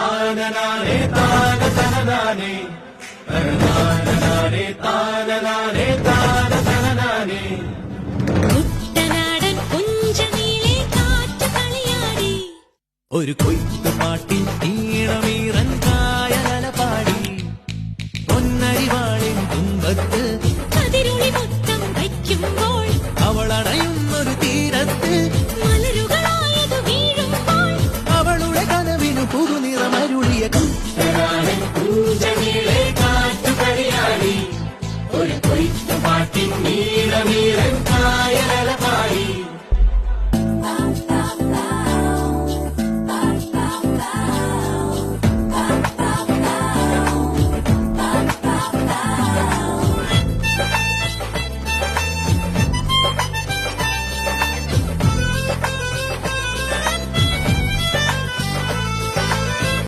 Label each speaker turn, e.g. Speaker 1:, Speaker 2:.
Speaker 1: താനനാനേ താന തനനാനേ താനനാനേ താനനാനേ താന തനനാനേ
Speaker 2: കുട്ടനാടൻ കുഞ്ചനീളെ കാറ്റ് കളിയാടി
Speaker 3: ഒരു കൊയ്ത്തുപാട്ടിൽ ഈണമീറൻ കായലല പാടി പൊന്നരിവാളിൻ തുമ്പത്ത്
Speaker 2: കതിരുളി മൊത്തം വയ്ക്കുമ്പോൾ
Speaker 3: അവളണയുന്നൊരു തീരത്ത്
Speaker 2: മലരുകളായത് വീഴുമ്പോൾ
Speaker 3: അവളുടെ കനവിനു പുതുനിറമരുളിയ
Speaker 1: കുട്ടനാടൻ കുഞ്ചനീളെ കാറ്റ് കളിയാടി ഒരു കൊയ്ത്തുപാട്ടിൻ നീളമീറൻ കായലല